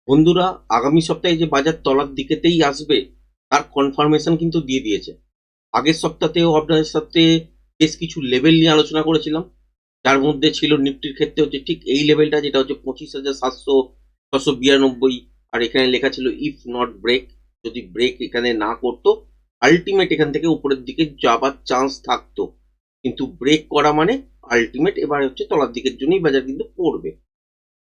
বন্ধুরা, আগামী সপ্তাহে যে বাজার তলার দিকেতেই আসবে তার কনফার্মেশন কিন্তু দিয়ে দিয়েছে। আগের সপ্তাহেও আপনাদের সাথে বেশ কিছু লেভেল নিয়ে আলোচনা করেছিলাম, যার মধ্যে ছিল নিফটির ক্ষেত্রে হচ্ছে ঠিক এই লেভেলটা, যেটা হচ্ছে 25,700 692। আর এখানে লেখা ছিল ইফ নট ব্রেক, যদি ব্রেক এখানে না করতো আলটিমেট এখান থেকে উপরের দিকে যাবার চান্স থাকতো। কিন্তু ব্রেক করা মানে আলটিমেট এবার হচ্ছে তলার দিকের জন্যই বাজার কিন্তু পড়বে।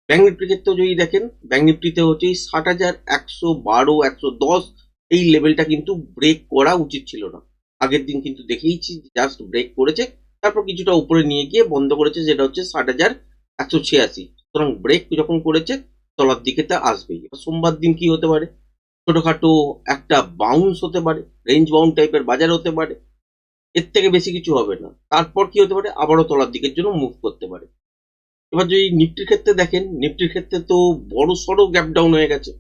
ব্যাঙ্ক নিফটির ক্ষেত্রেও যদি দেখেন, ব্যাঙ্ক নিফটিতে হচ্ছে 60,112 110 এই লেভেলটা কিন্তু ব্রেক করা উচিত ছিল না। আগের দিন কিন্তু দেখেইছি জাস্ট ব্রেক করেছে, তারপর কিছুটা উপরে নিয়ে গিয়ে বন্ধ করেছে, যেটা হচ্ছে 60,186। সুতরাং ব্রেক যখন করেছে তলার দিকে তা আসবেই। এবার সোমবার দিন কি হতে পারে? ছোটখাটো একটা বাউন্স হতে পারে, রেঞ্জ বাউন্ড টাইপের বাজার হতে পারে, এর থেকে বেশি কিছু হবে না। তারপর কি হতে পারে? আবারও তলার দিকের জন্য মুভ করতে পারে। এবার যদি নিফটির ক্ষেত্রে দেখেন, নিফটির ক্ষেত্রে তো বড় সড়ো গ্যাপ ডাউন হয়ে গেছে।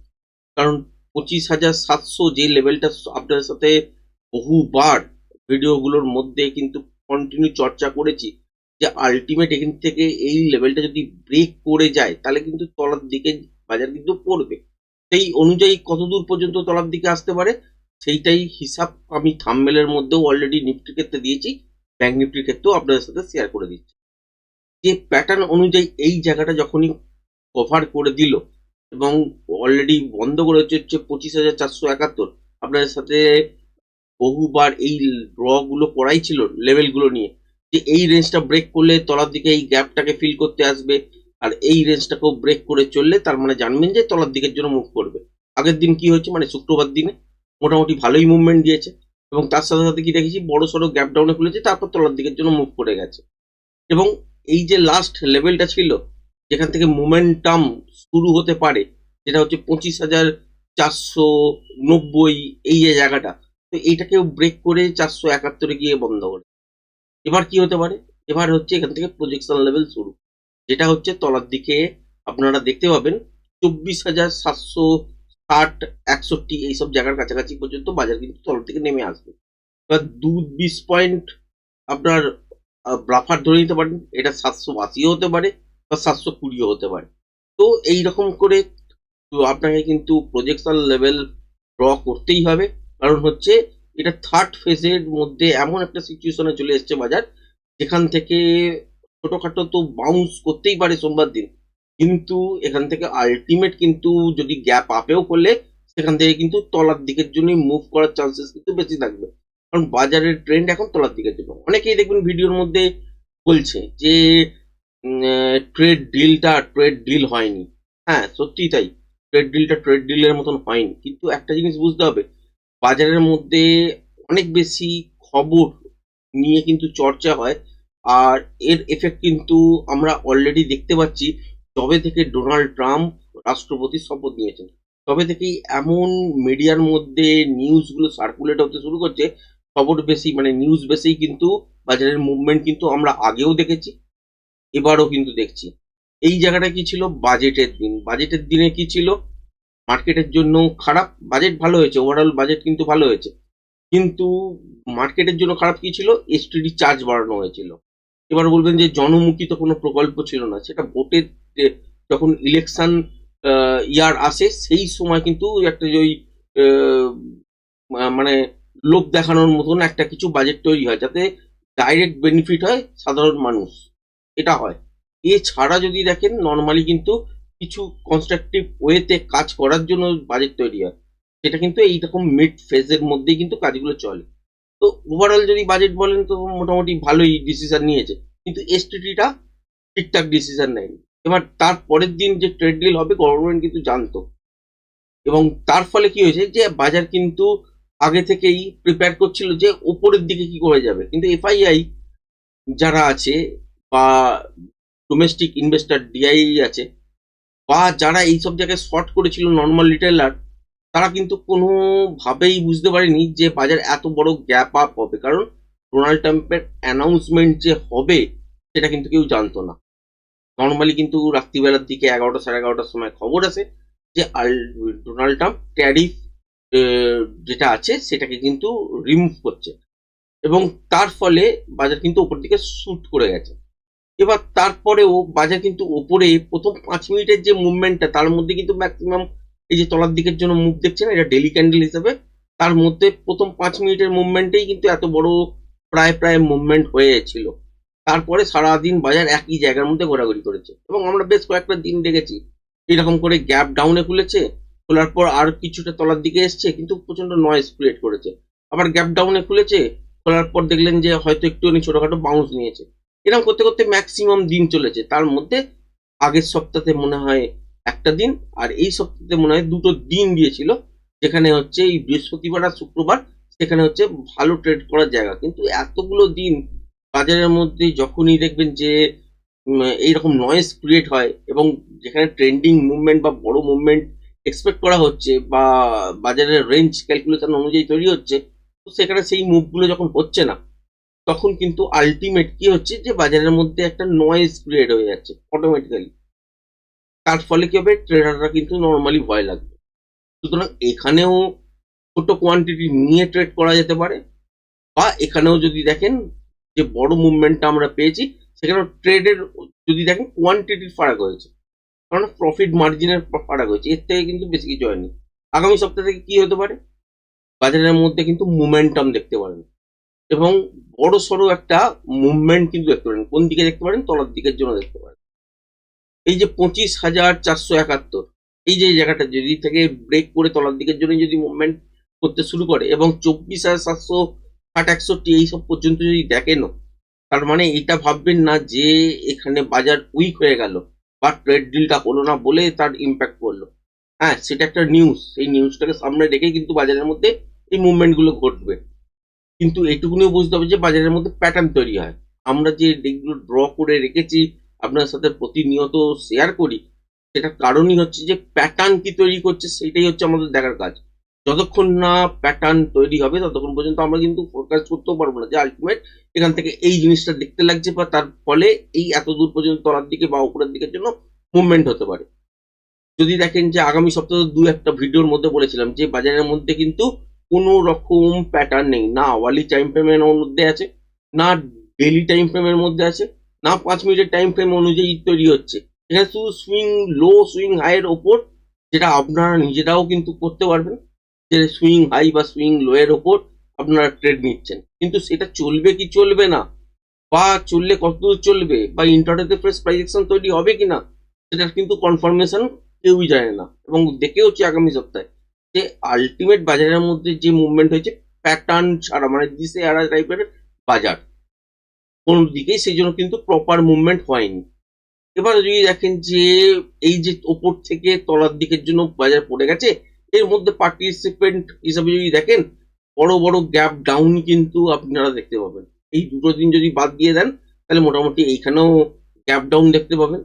কারণ 25,700 যে লেভেলটা আপনাদের সাথে বহুবার ভিডিওগুলোর মধ্যে কিন্তু কন্টিনিউ চর্চা করেছি, যে আলটিমেট এখান থেকে এই লেভেলটা যদি ব্রেক করে যায় তাহলে কিন্তু তলার দিকে বাজার কিন্তু পড়বে। সেই অনুযায়ী কতদূর পর্যন্ত তলার দিকে আসতে পারে সেইটাই হিসাব আমি থাম্বনেলের মধ্যেও অলরেডি নিফটির ক্ষেত্রে দিয়েছি, ব্যাংক নিফটির ক্ষেত্রেও আপনাদের সাথে শেয়ার করে দিচ্ছি। যে প্যাটার্ন অনুযায়ী এই জায়গাটা যখনই কভার করে দিল এবং অলরেডি বন্ধ করে হচ্ছে 25,471, আপনাদের সাথে বহুবার এই ড্র গুলো করাই ছিল লেভেলগুলো নিয়ে, যে এই রেঞ্জটা ব্রেক করলে তলার দিকে এই গ্যাপটাকে ফিল করতে আসবে, আর এই রেঞ্জটাকেও ব্রেক করে চললে তার মানে জানবেন যে তলার দিকের জন্য মুভ করবে। আগের দিন কি হয়েছে, মানে শুক্রবার দিনে মোটামুটি ভালোই মুভমেন্ট দিয়েছে, এবং তার সাথে সাথে কি দেখেছি, বড় সড়ো গ্যাপ ডাউনে খুলেছে, তারপর তলার দিকের জন্য মুভ করে গেছে। এবং এই যে লাস্ট লেভেলটা ছিল যেখান থেকে মোমেন্টাম শুরু হতে পারে, যেটা হচ্ছে 25,490, এই যে জায়গাটা, তো এইটাকেও ব্রেক করে 471 গিয়ে বন্ধ করে। এবার কি হতে পারে? এবার হচ্ছে এখান থেকে প্রজেকশন লেভেল শুরু, যেটা হচ্ছে তলার দিকে আপনারা দেখতে পাবেন 24,760 61 এইসব জায়গার কাছাকাছি পর্যন্ত বাজার কিন্তু তলার দিকে নেমে আসবে। এবার 20 পয়েন্ট আপনার ব্রাফার ধরে নিতে পারেন, এটা 780ও হতে পারে বা 720ও হতে পারে। তো এই রকম করে তো আপনাকে কিন্তু প্রজেকশন লেভেল ড্র করতেই হবে। কারণ হচ্ছে এটা থার্ড ফেজের মধ্যে এমন একটা সিচুয়েশনে চলে এসছে বাজার, যেখান থেকে ছোটখাটো তো বাউন্স করতেই পারে সোমবার দিন, কিন্তু এখান থেকে আলটিমেট কিন্তু যদি গ্যাপ আপেও করলে সেখান থেকে কিন্তু তলার দিকের জন্য মুভ করার চান্সেস কিন্তু বেশি থাকবে। কারণ বাজারের ট্রেন্ড এখন তলার দিকের জন্য। অনেকেই দেখবেন ভিডিওর মধ্যে বলছে যে ট্রেড ডিল হয়নি। হ্যাঁ, সত্যিই তাই, ট্রেড ডিলের মতন হয়নি। কিন্তু একটা জিনিস বুঝতে হবে, বাজারের মধ্যে অনেক বেশি খবর নিয়ে কিন্তু চর্চা হয়, আর এর এফেক্ট কিন্তু আমরা অলরেডি দেখতে পাচ্ছি। তবে থেকে ডোনাল্ড ট্রাম্প রাষ্ট্রপতির শপথ নিয়েছেন, তবে থেকেই এমন মিডিয়ার মধ্যে নিউজগুলো সার্কুলেট হতে শুরু করছে। খবর বেশি মানে নিউজ বেশি কিন্তু বাজারের মুভমেন্ট কিন্তু আমরা আগেও দেখেছি, এবারও কিন্তু দেখছি। এই জায়গাটা কি ছিল? বাজেটের দিন। বাজেটের দিনে কি ছিল? মার্কেটের জন্য খারাপ। বাজেট ভালো হয়েছে, ওভারঅল বাজেট কিন্তু ভালো হয়েছে, কিন্তু মার্কেটের জন্য খারাপ কি ছিল? এসটিডি চার্জ বাড়ানো হয়েছিল। এবার বলবেন যে জনমুখী তো কোনো প্রকল্প ছিল না, সেটা ভোটের যখন ইলেকশন ইয়ার আসে সেই সময় কিন্তু একটা যে ওই আহ, মানে লোভ দেখানোর মতন একটা কিছু বাজেট তৈরি হয়, যাতে ডাইরেক্ট বেনিফিট হয় সাধারণ মানুষ, এটা হয়। এছাড়া যদি দেখেন নর্মালি কিন্তু কিছু কনস্ট্রাকটিভ ওয়েতে কাজ করার জন্য বাজেট তৈরি হয়, সেটা কিন্তু এইরকম মিড ফেজের মধ্যেই কিন্তু কাজগুলো চলে। তো ওভারঅল যদি বাজেট বলেন তো মোটামুটি ভালোই ডিসিশন নিয়েছে, কিন্তু এসটিটিটা ঠিকঠাক ডিসিশন নেয়নি। এবার তার পরের দিন যে ট্রেড ডিল হবে গভর্নমেন্ট কিন্তু জানতো, এবং তার ফলে কি হয়েছে যে বাজার কিন্তু আগে থেকেই প্রিপেয়ার করছিল যে ওপরের দিকে কি করে যাবে। কিন্তু এফআইআই যারা আছে, বা ডোমেস্টিক ইনভেস্টর ডিআই আছে, বা যারা এইসব জায়গায় শর্ট করেছিল নর্মাল রিটেলার, তারা কিন্তু কোনোভাবেই বুঝতে পারেনি যে বাজার এত বড় গ্যাপ আপ হবে। কারণ ডোনাল্ড ট্রাম্পের অ্যানাউন্সমেন্ট যে হবে সেটা কিন্তু কেউ জানতো না। নর্মালি কিন্তু রাত্রিবেলার দিকে 11টা 11:30টার সময় খবর আসে যে ডোনাল্ড ট্রাম্প ট্যারিফ যেটা আছে সেটাকে কিন্তু রিমুভ করছে, এবং তার ফলে বাজার কিন্তু ওপর দিকে শুট করে গেছে। এবার তারপরেও বাজার কিন্তু ওপরে প্রথম 5 মিনিটের যে মুভমেন্টটা, তার মধ্যে কিন্তু ম্যাক্সিমাম এই যে তলার দিকের জন্য মুভ দেখছেন, এটা ডেলি ক্যান্ডেল হিসেবে, তার মধ্যে প্রথম 5 মিনিটের মুভমেন্টেই কিন্তু এত বড় প্রায় প্রায় মুভমেন্ট হয়েছিল। তারপরে সারাদিন বাজার একই জায়গার মধ্যে ঘোরাঘুরি করেছে এবং আমরা বেশ কয়েকটা দিন দেখেছি এরকম করে গ্যাপ ডাউনে খুলেছে, খোলার পর আর কিছুটা তলার দিকে এসছে কিন্তু প্রচন্ড নয়েজ ক্রিয়েট করেছে, আবার গ্যাপ ডাউনে খুলেছে, খোলার পর দেখলেন যে হয়তো একটুখানি ছোটখাটো বাউন্স নিয়েছে। এরকম করতে করতে ম্যাক্সিমাম দিন চলেছে। তার মধ্যে আগের সপ্তাহে মনে হয় একটা দিন, আর এই সপ্তাহে মনে হয় দুটো দিন দিয়েছিল, যেখানে হচ্ছে এই বৃহস্পতিবার আর শুক্রবার, সেখানে হচ্ছে ভালো ট্রেড করার জায়গা। কিন্তু এতগুলো দিন বাজারের মধ্যে যখনই দেখবেন যে এইরকম নয়েজ ক্রিয়েট হয় এবং যেখানে ট্রেন্ডিং মুভমেন্ট বা বড় মুভমেন্ট এক্সপেক্ট করা হচ্ছে বা বাজারের রেঞ্জ ক্যালকুলেশন অনুযায়ী তৈরি হচ্ছে, তো সেখানে সেই মুভগুলো যখন হচ্ছে না, তখন কিন্তু আলটিমেট কি হচ্ছে যে বাজারের মধ্যে একটা নয়েজ ক্রিয়েট হয়ে যাচ্ছে অটোমেটিক্যালি। তার ফলে কি হবে, ট্রেডাররা কিন্তু নর্মালি ভয় লাগবে। সুতরাং এখানেও ছোট কোয়ান্টিটি নিয়ে ট্রেড করা যেতে পারে, বা এখানেও যদি দেখেন যে বড় মুভমেন্টটা আমরা পেয়েছি, সেখানে ট্রেডের যদি দেখেন কোয়ান্টিটির ফারাক হয়েছে, কারণ প্রফিট মার্জিনের ফারাক হয়েছে, এর থেকে কিন্তু বেশি কিছু হয়নি। আগামী সপ্তাহ থেকে কি হতে পারে, বাজারের মধ্যে কিন্তু মোমেন্টাম দেখতে পারেন এবং বড় সড়ো একটা মুভমেন্ট কিন্তু দেখতে পারেন। কোন দিকে দেখতে পারেন, তলার দিকের জন্য দেখতে পারেন। এই যে 25,471, এই যে জায়গাটা যদি থেকে ব্রেক করে তলার দিকের জন্য যদি মুভমেন্ট করতে শুরু করে এবং 24,761 এইসব পর্যন্ত যদি দেখেন, তার মানে এটা ভাববেন না যে এখানে বাজার উইক হয়ে গেল বা ট্রেড ডিলটা হলো না বলে তার ইম্প্যাক্ট পড়লো। হ্যাঁ, সেটা একটা নিউজ, সেই নিউজটাকে সামনে রেখেই কিন্তু বাজারের মধ্যে এই মুভমেন্টগুলো ঘটবে। কিন্তু এটুকুনিও বুঝতে হবে যে বাজারের মধ্যে প্যাটার্ন তৈরি হয়। আমরা যে ডেগুলো ড্র করে রেখেছি, আপনার সাথে প্রতিনিয়ত শেয়ার করি, সেটার কারণই হচ্ছে যে প্যাটার্ন কি তৈরি করছে সেটাই হচ্ছে আমাদের দেখার কাজ। যতক্ষণ না প্যাটার্ন তৈরি হবে ততক্ষণ পর্যন্ত আমরা কিন্তু ফোরকাস্ট করতেও পারবো না যে আলটিমেট এখান থেকে এই জিনিসটা দেখতে লাগছে বা তার ফলে এই এত দূর পর্যন্ত তলার দিকে বা উপরের দিকের জন্য মুভমেন্ট হতে পারে। যদি দেখেন যে আগামী সপ্তাহে দু একটা ভিডিওর মধ্যে বলেছিলাম যে বাজারের মধ্যে কিন্তু কোনো রকম প্যাটার্ন নেই, না আওয়ারলি টাইম ফ্রেমের মধ্যে আছে, না ডেইলি টাইম ফ্রেমের মধ্যে আছে, না 5 মিনিটের টাইম ফ্রেম অনুযায়ী তৈরি হচ্ছে। এখানে শুধু সুইং লো সুইং হাইয়ের ওপর, যেটা আপনারা নিজেরাও কিন্তু করতে পারবেন, যে সুইং হাই বা সুইং লো এর ওপর আপনারা ট্রেড নিচ্ছেন, কিন্তু সেটা চলবে কি চলবে না, বা চললে কতদূর চলবে, বা ইন্টারডেতে ফ্রেশ প্রাইস অ্যাকশন তৈরি হবে কিনা, সেটার কিন্তু কনফার্মেশন কেউই জানে না। এবং দেখে হচ্ছে আগামী সপ্তাহে যে আলটিমেট বাজারের মধ্যে যে মুভমেন্ট হয়েছে প্যাটার্ন ছাড়া, মানে দিশে হারা টাইপের বাজার, কোন দিকেই সেই জন্য কিন্তু প্রপার মুভমেন্ট হয়নি। এবার যদি দেখেন যে এই যে ওপর থেকে তলার দিকের জন্য বাজার পড়ে গেছে, এর মধ্যে পার্টিসিপেন্ট হিসাবে যদি দেখেন, বড় বড় গ্যাপ ডাউন কিন্তু আপনারা দেখতে পাবেন। এই দুটো দিন যদি বাদ দিয়ে দেন, তাহলে মোটামুটি এইখানেও গ্যাপ ডাউন দেখতে পাবেন,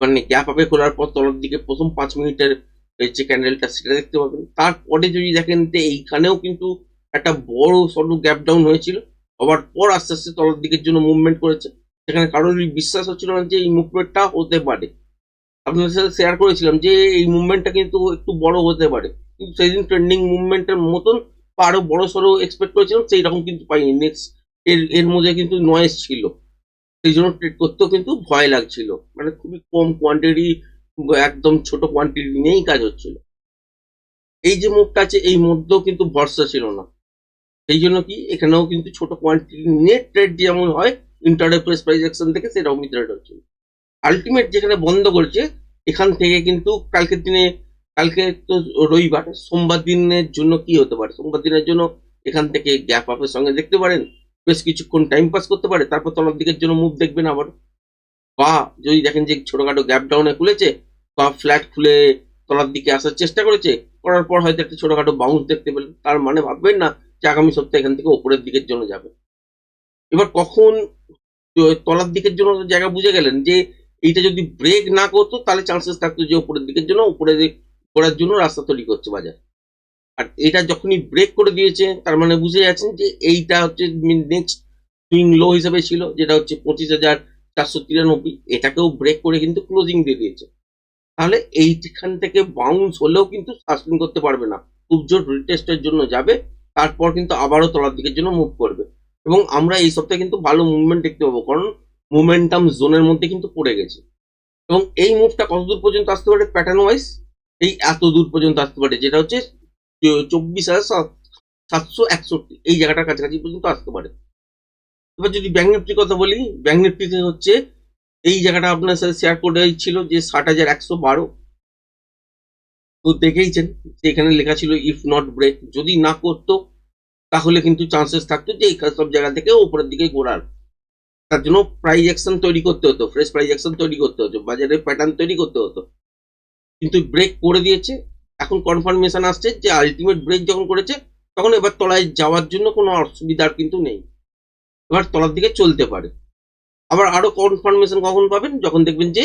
মানে গ্যাপ আপে খোলার পর তলার দিকে প্রথম 5 মিনিটের যে ক্যান্ডেলটা সেটা দেখতে পাবেন। তারপরে যদি দেখেন যে এইখানেও কিন্তু একটা বড় সড়ো গ্যাপ ডাউন হয়েছিল, হওয়ার পর আস্তে আস্তে তলার দিকের জন্য মুভমেন্ট করেছে, সেখানে কারোরই বিশ্বাস হচ্ছিল না যে এই মুভমেন্টটা হতে পারে। আপনাদের সাথে শেয়ার করেছিলাম যে এই মুভমেন্টটা কিন্তু একটু বড় হতে পারে, কিন্তু সেই দিন ট্রেন্ডিং মুভমেন্টের মতন বা আরো বড় সড়ো এক্সপেক্ট করেছিলাম, সেই রকম কিন্তু পাইনি। নেক্সট এর এর মধ্যে কিন্তু নয়েজ ছিল, সেই জন্য ট্রেড করতেও কিন্তু ভয় লাগছিল, মানে খুবই কম কোয়ান্টিটি, একদম ছোট কোয়ান্টিটি নিয়েই কাজ হচ্ছিল। এই যে মুভটা আছে এই মধ্যেও কিন্তু ভরসা ছিল না, সেই জন্য কি এখানেও কিন্তু ছোট কোয়ান্টিটি নিয়ে ট্রেড যেমন হয় ইন্টারডে প্রেস প্রাইস অ্যাকশন থেকে, সেরকমই ট্রেড হচ্ছিল। আলটিমেট যেখানে বন্ধ করেছে, এখান থেকে কিন্তু কালকের দিনে, কালকে তো রবিবার, সোমবার দিনের জন্য কি হতে পারে, সোমবার দিনের জন্য এখান থেকে গ্যাপ আপের সঙ্গে দেখতে পারেন, বেশ কিছুক্ষণ টাইম পাস করতে পারে, তারপর তলার দিকের জন্য মুভ দেখবেন আবার। বা যদি দেখেন যে ছোটখাটো গ্যাপ ডাউনে খুলেছে বা ফ্ল্যাট খুলে তলার দিকে আসার চেষ্টা করেছে, করার পর হয়তো একটা ছোটখাটো বাউন্স দেখতে পেলেন, তার মানে ভাববেন না যে আগামী সপ্তাহে এখান থেকে উপরের দিকের জন্য যাবে। এবার কখন তলার দিকের জন্য জায়গা বুঝে গেলেন যে এইটা যদি ব্রেক না করতো তাহলে চান্সেস থাকতো যে উপরের দিকের জন্য, উপরে করার জন্য রাস্তা তৈরি করছে বাজার। আর এটা যখনই ব্রেক করে দিয়েছে, তার মানে বুঝে যাচ্ছেন যে এইটা হচ্ছে নেক্সট সুইং লো হিসেবে ছিল, যেটা হচ্ছে 25,493, এটাকেও ব্রেক করে কিন্তু ক্লোজিং দিয়ে দিয়েছে। তাহলে এইখান থেকে বাউন্স হলেও কিন্তু সাস্টেন করতে পারবে না, খুব জোর রিটেস্টের জন্য যাবে, তারপর কিন্তু আবারও তলার দিকের জন্য মুভ করবে। এবং আমরা এই সপ্তাহে কিন্তু ভালো মুভমেন্ট দেখতে পাবো, কারণ মোমেন্টাম জোনের মধ্যে কিন্তু পড়ে গেছে। এবং এই মুভটা কতদূর পর্যন্ত আসতে পারে প্যাটার্ন ওয়াইজ, এই এত দূর পর্যন্ত আসতে পারে, যেটা হচ্ছে 24,761 এই জায়গাটার কাছাকাছি পর্যন্ত আসতে পারে। এবার যদি ব্যাংক নিফটির কথা বলি, ব্যাংক নিফটিতে হচ্ছে এই জায়গাটা আপনার সাথে শেয়ার করে ছিল যে 60,112। তো দেখেইছেন যে এখানে লেখা ছিল ইফ নট ব্রেক, যদি না করতো তাহলে কিন্তু চান্সেস থাকতো যে এই সব জায়গা থেকে উপরের দিকে ঘোরার। তার জন্য প্রাইস অ্যাকশন তৈরি করতে হতো, ফ্রেশ প্রাইস অ্যাকশন তৈরি করতে হতো, বাজারে প্যাটার্ন তৈরি করতে হতো। কিন্তু ব্রেক করে দিয়েছে। এখন কনফার্মেশন আসছে যে আলটিমেট ব্রেক যখন করেছে তখন এবার তলায় যাওয়ার জন্য কোনো অসুবিধার কিন্তু নেই, এবার তলার দিকে চলতে পারে। আবার আরো কনফার্মেশন কখন পাবেন, যখন দেখবেন যে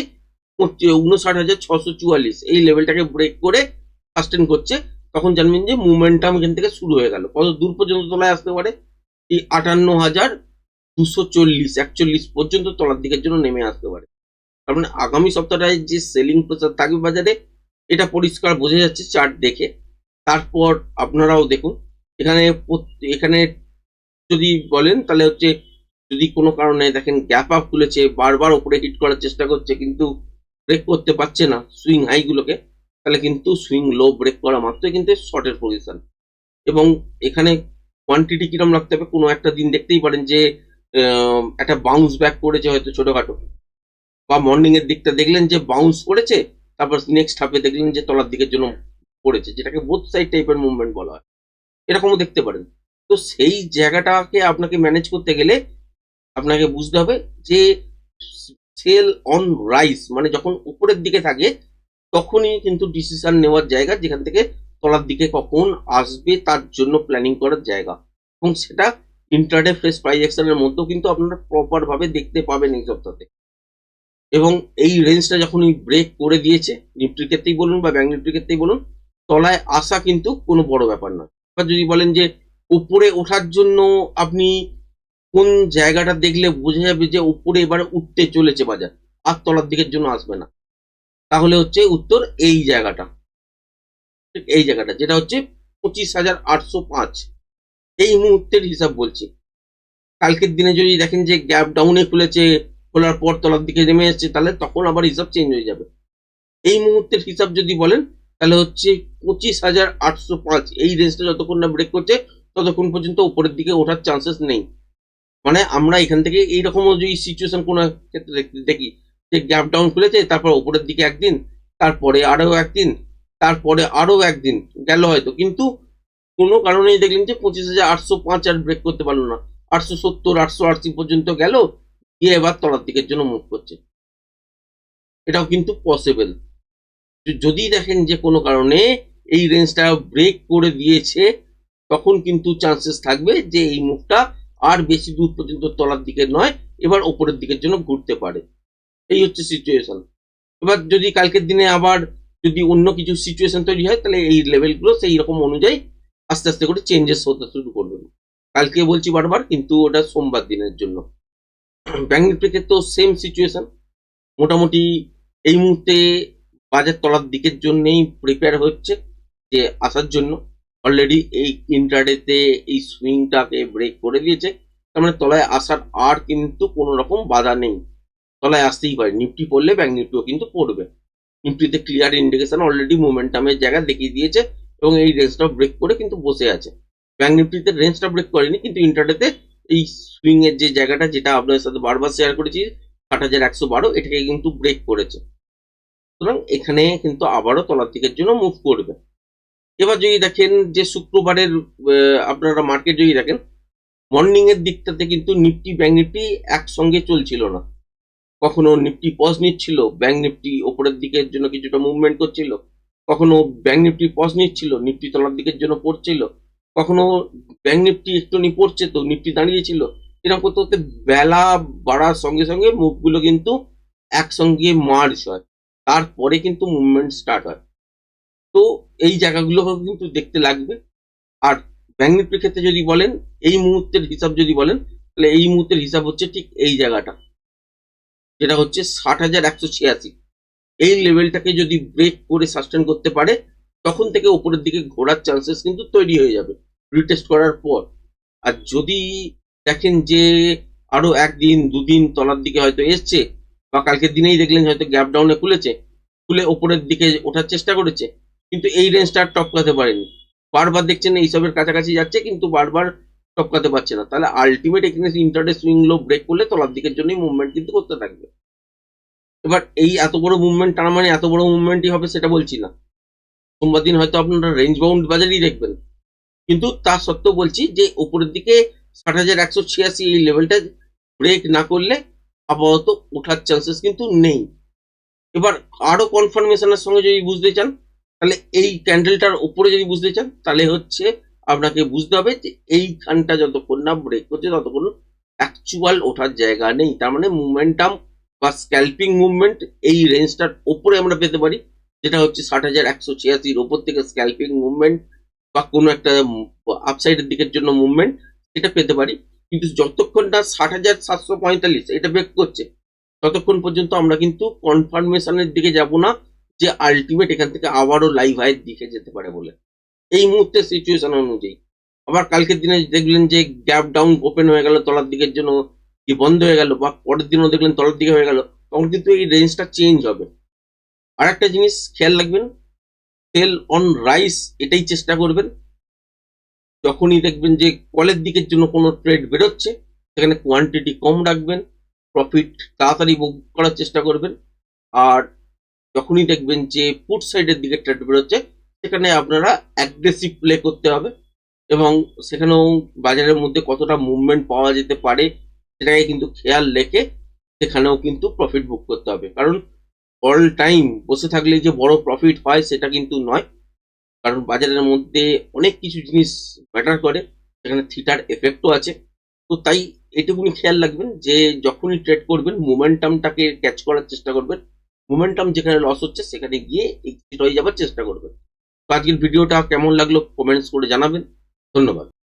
59,644 এই লেভেলটাকে ব্রেক করে সাস্টেন করছে, তখন জানবেন যে মুভমেন্টাম এখান থেকে শুরু হয়ে গেল। কত দূর পর্যন্ত তলায় আসতে পারে, এই 58,240-41 পর্যন্ত তলার দিকের জন্য নেমে আসতে পারে। তার মানে আগামী সপ্তাহটায় যে সেলিং প্রেসার থাকবে বাজারে, এটা পরিষ্কার বোঝা যাচ্ছে চার্ট দেখে। তারপর আপনারাও দেখুন, এখানে এখানে যদি বলেন তাহলে হচ্ছে, যদি কোনো কারণে দেখেন গ্যাপ আপ খুলেছে, বারবার উপরে হিট করার চেষ্টা করছে কিন্তু ব্রেক করতে পারছে না সুইং হাই গুলোকে, তাহলে কিন্তু সুইং লো ব্রেক করা মাত্রই কিন্তু শর্টের পজিশন। এবং এখানে কোয়ান্টিটি কিরম রাখতে হবে, কোনো একটা দিন দেখতেই পারেন যে একটা বাউন্স ব্যাক করেছে হয়তো ছোটখাটো, বা মর্নিং এর দিকটা দেখলেন যে বাউন্স করেছে, তারপর নেক্সট হাফে দেখলেন যে তলার দিকের জন্য পড়েছে, যেটাকে বোথ সাইড টাইপের মুভমেন্ট বলা হয়, এরকমও দেখতে পারেন। তো সেই জায়গাটাকে আপনাকে ম্যানেজ করতে গেলে আপনাকে বুঝতে হবে যে সেল অন রাইস, মানে যখন উপরের দিকে থাকে তখনই কিন্তু ডিসিশন নেওয়ার জায়গা, যেখান থেকে তলার দিকে কখন আসবে তার জন্য প্ল্যানিং করার জায়গা। এবং সেটা ইন্টারডে ফ্রেশ প্রাইস অ্যাকশনের মধ্যেও কিন্তু আপনারা প্রপার ভাবে দেখতে পাবেন এই সপ্তাহে। এবং এই রেঞ্জটা যখনই ব্রেক করে দিয়েছে, নিফটির ক্ষেত্রেই বলুন বা ব্যাংক নিফটির ক্ষেত্রেই বলুন, তলায় আসা কিন্তু কোনো বড় ব্যাপার নয়। এবার যদি বলেন যে উপরে ওঠার জন্য আপনি কোন জায়গাটা দেখলে বোঝা যাবে যে উপরে এবারে উঠতে চলেছে বাজার, আর তলার দিকের জন্য আসবে না, তাহলে হচ্ছে উত্তর এই জায়গাটা, ঠিক এই জায়গাটা যেটা হচ্ছে 25,805 এই মুহূর্তের হিসাব বলছি। কালকের দিনে যদি দেখেন যে গ্যাপ ডাউনে খুলেছে, খোলার পর তলার দিকে নেমে এসছে, তাহলে তখন আবার হিসাব চেঞ্জ হয়ে যাবে। এই মুহূর্তের হিসাব যদি বলেন তাহলে হচ্ছে 25,805 এই রেঞ্জটা যতক্ষণ না ব্রেক করছে ততক্ষণ পর্যন্ত উপরের দিকে ওঠার চান্সেস নেই। মানে আমরা এখান থেকে এইরকমও যদি সিচুয়েশন কোনো ক্ষেত্রে দেখি যে গ্যাপ ডাউন খুলেছে, তারপর উপরের দিকে একদিন, তারপরে আরো একদিন, তারপরে আরো একদিন গেল হয়তো, কিন্তু কোনো কারণেই দেখলেন যে 25,805 আর ব্রেক করতে পারলো না, 870 880 পর্যন্ত গেল, গিয়ে এবার তলার দিকের জন্য মুভ করছে। এটাও কিন্তু পসিবল। যদি দেখেন যে কোনো কারণে এই রেঞ্জটা ব্রেক করে দিয়েছে, তখন কিন্তু চান্সেস থাকবে যে এই মুভটা আর বেশি দূর পর্যন্ত তলার দিকে নয়, এবার ওপরের দিকের জন্য ঘুরতে পারে। এই হচ্ছে সিচুয়েশন। এবার যদি কালকের দিনে আবার যদি অন্য কিছু সিচুয়েশন তৈরি হয়, তাহলে এই লেভেলগুলো সেই রকম অনুযায়ী আস্তে আস্তে করে চেঞ্জেস হতে শুরু করবে। কালকে বলছি বারবার, কিন্তু ওটা সোমবার দিনের জন্য। ব্যাংক নিফটির ক্ষেত্রেও সেম সিচুয়েশন। মোটামুটি এই মুহূর্তে বাজার তলার দিকের জন্যই প্রিপেয়ার হচ্ছে যে আসার জন্য। অলরেডি এই ইন্টারডেতে এই সুইংটাকে ব্রেক করে দিয়েছে, তার মানে তলায় আসার আর কিন্তু কোনো রকম বাধা নেই, তলায় আসতেই পারে। নিফটি পড়লে ব্যাংক নিফটিও কিন্তু পড়বে। নিফটিতে ক্লিয়ার ইন্ডিকেশন অলরেডি মোমেন্টামের জায়গা দেখিয়ে দিয়েছে এবং এই রেঞ্জটা ব্রেক করে কিন্তু বসে আছে। ব্যাংক নিফটিতে রেঞ্জটা ব্রেক করেনি, কিন্তু ইন্টারডেতে এই সুইং এর যে জায়গাটা, যেটা আপনাদের সাথে বারবার শেয়ার করেছি 60,112, এটাকে কিন্তু ব্রেক করেছে। সুতরাং এখানে কিন্তু আবারও তলার দিকের জন্য মুভ করবে। এবার যদি দেখেন যে শুক্রবারের আপনারা মার্কেট যদি দেখেন, মর্নিং এর দিকটাতে কিন্তু নিফটি ব্যাংক নিফটি একসঙ্গে চলছিল না। কখনো নিফটি পজ নিচ্ছিল, ব্যাংক নিফটি ওপরের দিকের জন্য কিছুটা মুভমেন্ট করছিল, কখনো ব্যাংক নিফটি পজ নিচ্ছিল, নিফটি তলার দিকের জন্য পড়ছিল, কখনো ব্যাংক নিফটি একটুখানি পড়ছে তো নিফটি দাঁড়িয়েছিল। এরকম করতে করতে বেলা বাড়ার সঙ্গে সঙ্গে মুভগুলো কিন্তু একসঙ্গে মার্জ হয়, তারপরে কিন্তু মুভমেন্ট স্টার্ট হয়। তো এই জায়গাগুলো কিন্তু দেখতে লাগবে। আর ব্যাংক নিফটির ক্ষেত্রে যদি বলেন, এই মুহূর্তের হিসাব যদি বলেন, তাহলে এই মুহূর্তের হিসাব হচ্ছে ঠিক এই জায়গাটা, যেটা হচ্ছে 60,186। এই লেভেলটাকে যদি ব্রেক করে সাস্টেন করতে পারে, তখন থেকে উপরের দিকে ঘোরার চান্সেস কিন্তু তৈরি হয়ে যাবে রিটেস্ট করার পর। আর যদি দেখেন যে আরো একদিন দুদিন তলার দিকে হয়তো এসছে, বা কালকের দিনেই দেখলেন হয়তো গ্যাপ ডাউনে খুলেছে, খুলে ওপরের দিকে ওঠার চেষ্টা করেছে, কিন্তু এই রেঞ্জটা আর টপকাতে পারেনি। বারবার দেখছেন এইসবের কাছাকাছি যাচ্ছে কিন্তু বারবার টপকাতে পারছে না। তাহলে আলটিমেট এখানে ইন্টারডে সুইং লো ব্রেক করলে তলার দিকের জন্যই মুভমেন্ট কিন্তু করতে থাকবে। এবার এই এত বড় মুভমেন্ট টানা মানে এত বড় মুভমেন্টই হবে সেটা বলছি না। সোমবার দিন হয়তো আপনারা রেঞ্জ বাউন্ড বাজারই দেখবেন, কিন্তু তা সত্ত্বেও বলছি যে উপরের দিকে 60,186 এই লেভেলটা ব্রেক না করলে আপাতত ওঠার চান্সেস কিন্তু নেই। এবার আরো কনফার্মেশনের সঙ্গে যদি বুঝতে চান, তাহলে এই ক্যান্ডেলটার উপরে যদি বুঝতে চান, তাহলে হচ্ছে আপনাকে বুঝতে হবে যে এইখানটা যতক্ষণ না ব্রেক করছে ততক্ষণ অ্যাকচুয়াল ওঠার জায়গা নেই। তার মানে মুভমেন্টাম বা স্ক্যাল্পিং মুভমেন্ট এই রেঞ্জটার ওপরে আমরা পেতে পারি, যেটা হচ্ছে 60,186 ওপর থেকে স্ক্যাল্পিং মুভমেন্ট বা কোনো একটা আপসাইডের দিকের জন্য মুভমেন্ট এটা পেতে পারি। কিন্তু যতক্ষণ না 60,745 এটা ব্রেক করছে ততক্ষণ পর্যন্ত আমরা কিন্তু কনফার্মেশনের দিকে যাব না যে আলটিমেট এখান থেকে আবারও লাইভ হাইয়ের দিকে যেতে পারে বলে, এই মুহূর্তে সিচুয়েশন অনুযায়ী। আবার কালকের দিনে দেখলেন যে গ্যাপ ডাউন ওপেন হয়ে গেল তলার দিকের জন্য, কি বন্ধ হয়ে গেল, বা পরের দিনও দেখলেন তলার দিকে হয়ে গেল, তখন কিন্তু এই রেঞ্জটা চেঞ্জ হবে। আর একটা জিনিস খেয়াল রাখবেন, সেল অন রাইস এটাই চেষ্টা করবেন। যখনই দেখবেন যে কলের দিকের জন্য কোনো ট্রেড বেরোচ্ছে সেখানে কোয়ান্টিটি কম রাখবেন, প্রফিট তাড়াতাড়ি বুক করার চেষ্টা করবেন। আর যখনই দেখবেন যে পুট সাইডের দিকে ট্রেড বেরোচ্ছে সেখানে আপনারা অ্যাগ্রেসিভ প্লে করতে হবে, এবং সেখানেও বাজারের মধ্যে কতটা মুভমেন্ট পাওয়া যেতে পারে সেটাকে কিন্তু খেয়াল রেখে সেখানেও কিন্তু প্রফিট বুক করতে হবে। কারণ অল টাইম বসে থাকলে যে বড় প্রফিট হয় সেটা কিন্তু নয়, কারণ বাজারের মধ্যে অনেক কিছু জিনিস ম্যাটার করে, সেখানে থিটার এফেক্টও আছে। তো তাই এটুকুনি খেয়াল রাখবেন যে যখনই ট্রেড করবেন মোমেন্টামটাকে ক্যাচ করার চেষ্টা করবেন, মোমেন্টাম যেখানে লস হচ্ছে সেখানে গিয়ে এক্সিট হয়ে যাবার চেষ্টা করবেন। তো আজকের ভিডিওটা কেমন লাগলো কমেন্টস করে জানাবেন। ধন্যবাদ।